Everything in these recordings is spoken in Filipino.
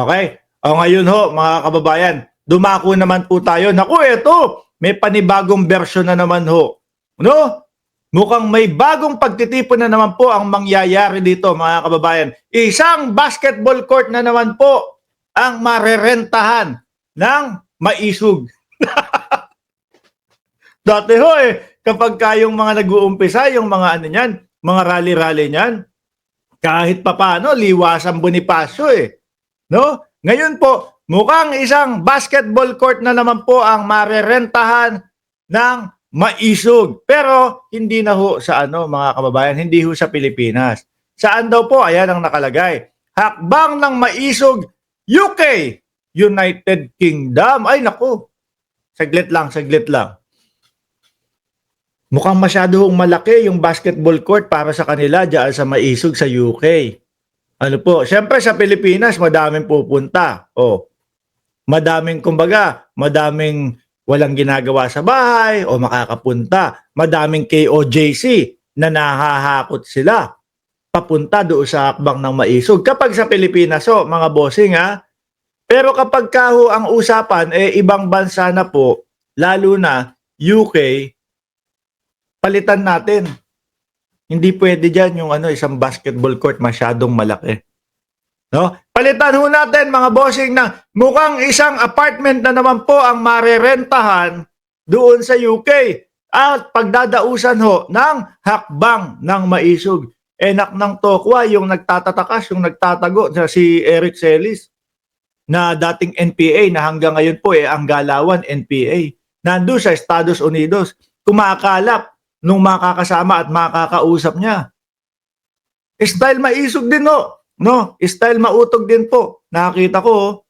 Okay? O ngayon ho, mga kababayan, dumako naman po tayo. Naku, eto, may panibagong version na naman ho. No? Mukhang may bagong pagtitipon na naman po ang mangyayari dito, mga kababayan. Isang basketball court na naman po ang marerentahan ng maisog. Dati ho kapag kayong mga nag-uumpisa, yung mga ano niyan, mga rally-rally niyan, kahit papano, liwasan Bonifacio No? Ngayon po, mukhang isang basketball court na naman po ang marerentahan ng maisog. Pero hindi na ho sa mga kababayan, hindi ho sa Pilipinas. Saan daw po? Ayan ang nakalagay. Hakbang ng maisog, UK, United Kingdom. Ay naku, saglit lang. Mukhang masyado hong malaki yung basketball court para sa kanila diyan sa maisog sa UK. Ano po, siyempre sa Pilipinas madaming pupunta. Madaming walang ginagawa sa bahay o makakapunta. Madaming KOJC na nahahakot sila papunta doon sa hakbang ng maisog. Kapag sa Pilipinas, mga bossing pero kapag kaho ang usapan, ibang bansa na po, lalo na UK, palitan natin. Hindi pwede dyan yung isang basketball court masyadong malaki. No? Palitan ho natin mga bossing na mukhang isang apartment na naman po ang marerentahan doon sa UK at pagdadausan ho ng hakbang ng maisog. Enak ng tokwa yung nagtatatakas, yung nagtatago si Eric Celis na dating NPA na hanggang ngayon po ang galawan NPA. Nandun sa Estados Unidos, kumakalap nung makakasama at makakausap niya. Style maisog din no? Style mautog din po. Nakita ko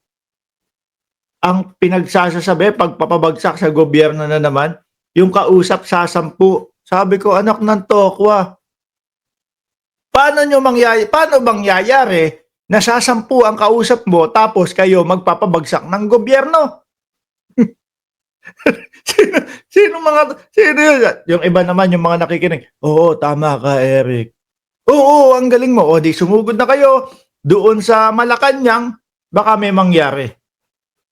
ang pinagsasasabi pagpapabagsak sa gobyerno na naman, yung kausap sasampu. Sabi ko, anak ng tokwa. Paano mangyayari na sasampu ang kausap mo tapos kayo magpapabagsak ng gobyerno? Sino yun? Yung iba naman, yung mga nakikinig, oo, tama ka, Eric. Oo, ang galing mo. O di sumugod na kayo doon sa Malacanang, baka may mangyari.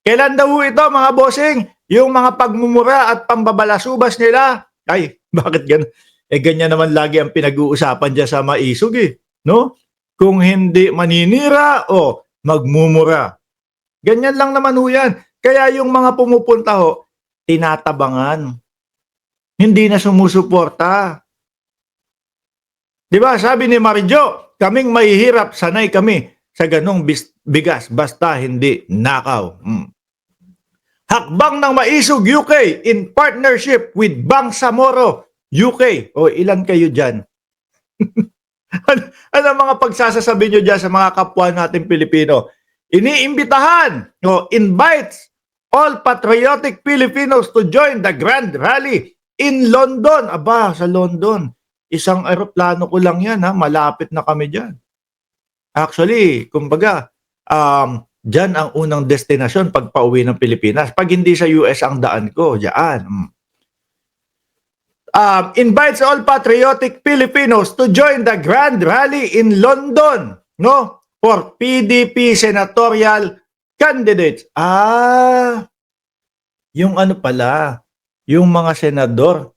Kailan daw ito, mga bossing? Yung mga pagmumura at pambabalasubas nila. Ay, bakit ganun? Ganyan naman lagi ang pinag-uusapan dyan sa maisog no? Kung hindi maninira o magmumura. Ganyan lang naman ho yan. Kaya yung mga pumupunta tinatabangan. Hindi na sumusuporta. Diba? Sabi ni Marijo, kaming mahihirap, sanay kami sa ganong bigas, basta hindi nakaw. Hakbang ng maisog UK in partnership with Bangsamoro UK. O ilan kayo dyan? Ano mga pagsasasabi nyo dyan sa mga kapwa natin Pilipino? Iniimbitahan invites all patriotic Filipinos to join the Grand Rally in London. Aba, sa London. Isang aeroplano ko lang yan, malapit na kami dyan. Actually, kumbaga, dyan ang unang destinasyon pag pauwi ng Pilipinas. Pag hindi sa US ang daan ko, dyan. Invites all patriotic Filipinos to join the Grand Rally in London, no? For PDP senatorial candidates. Yung pala, yung mga senador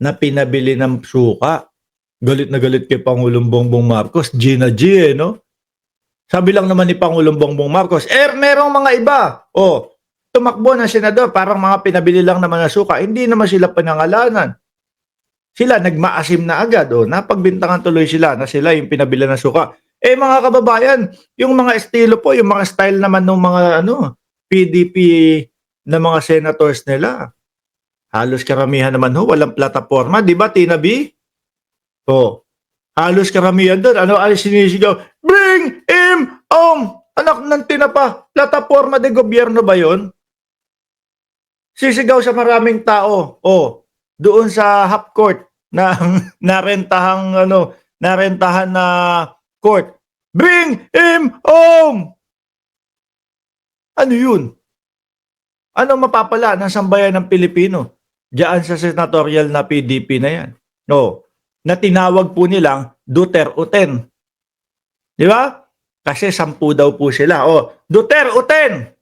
na pinabili ng suka. Galit na galit kay Pangulong Bongbong Marcos. Gina G, no? Sabi lang naman ni Pangulong Bongbong Marcos, merong mga iba. Tumakbo na senador, parang mga pinabili lang naman ng suka. Hindi naman sila pinangalanan. Sila nagmaasim na agad. Napagbintangan tuloy sila na sila yung pinabili ng suka. Mga kababayan, yung mga estilo po, yung mga style naman ng mga PDP na mga senators nila. Halos karamihan naman walang plataforma. Di ba, Tina B? Halos karamihan doon. Ano sinisigaw? Bring him home! Anak ng tinapa. Plataforma de gobyerno ba yon? Sisigaw sa maraming tao. Doon sa half court na narentahan na court. Bring him home! Ano yun? Ano mapapala ng sambayan ng Pilipino? Diyan sa senatorial na PDP na yan. Na tinawag po nilang Duterte. Di ba? Kasi 10 daw po sila. O, Duterte,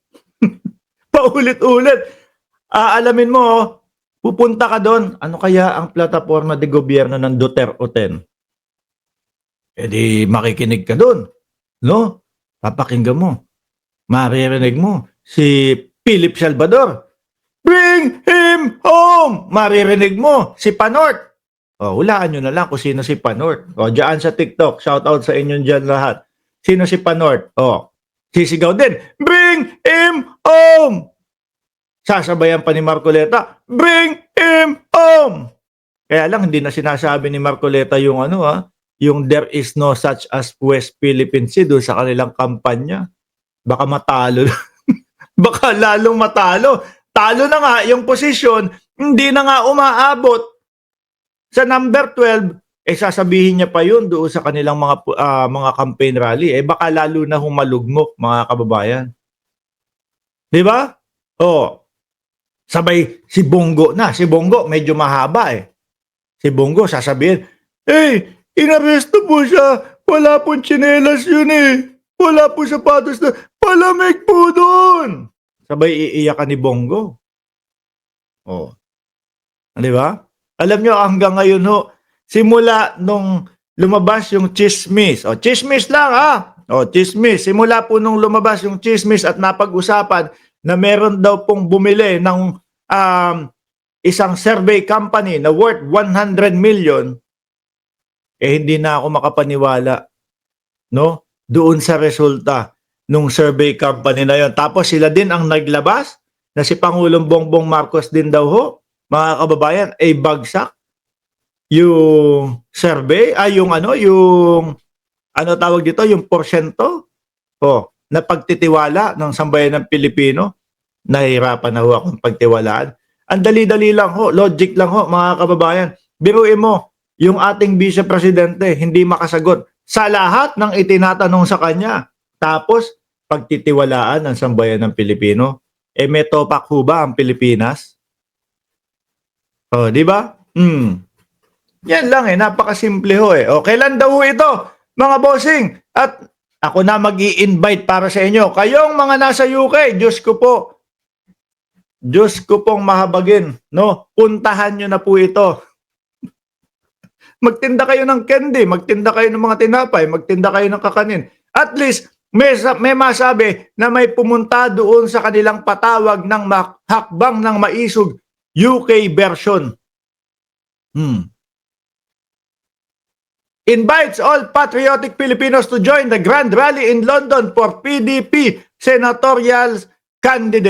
paulit-ulit. Alamin mo, pupunta ka doon. Ano kaya ang plataforma de gobyerno ng Duterte? E di makikinig ka doon. No? Papakinggan mo. Maririnig mo si Philip Salvador. Bring him home! Maririnig mo si Panort. Hulaan nyo na lang kung sino si Panort. Diyan sa TikTok, shout out sa inyong dyan lahat. Sino si Panort? Sisigaw din, bring him home! Sasabayan pa ni Marcoleta, bring him home! Kaya lang, hindi na sinasabi ni Marcoleta yung yung there is no such as West Philippine Sea doon sa kanilang kampanya. Baka matalo. Baka lalong matalo. Talo na nga yung posisyon, hindi na nga umaabot sa number 12, sasabihin niya pa yun doon sa kanilang mga campaign rally. Baka lalo na humalugmok, mga kababayan. Di ba? Sabay si Bongo na. Si Bongo medyo mahaba Si Bongo sasabihin, inaresto po siya. Wala pong tsinelas yun Wala po sapatos na. Palamig po doon. Sabay iiyakan ni Bongo. Di ba? Alam nyo, hanggang ngayon simula nung lumabas yung chismis. Chismis lang chismis. Simula po nung lumabas yung chismis at napag-usapan na meron daw pong bumili ng isang survey company na worth 100 million, hindi na ako makapaniwala doon sa resulta nung survey company na yon. Tapos sila din ang naglabas na si Pangulong Bongbong Marcos din daw mga kababayan, bagsak yung survey, yung tawag dito, yung porsyento na pagtitiwala ng sambayan ng Pilipino. Nahihirapan na akong pagtiwalaan. Ang dali-dali lang logic lang mga kababayan. Biruin mo, yung ating Vice Presidente hindi makasagot sa lahat ng itinatanong sa kanya. Tapos, pagtitiwalaan ng sambayan ng Pilipino. May topak ho ba ang Pilipinas? Di ba? Yan lang napakasimple kailan daw ito, mga bossing? At ako na mag-i-invite para sa inyo. Kayong mga nasa UK, Diyos ko pong mahabagin, puntahan nyo na po ito. Magtinda kayo ng candy, magtinda kayo ng mga tinapay, magtinda kayo ng kakanin. At least, may masabi na may pumunta doon sa kanilang patawag ng hakbang ng maisog UK version. Invites all patriotic Filipinos to join the grand rally in London for PDP senatorial candidate.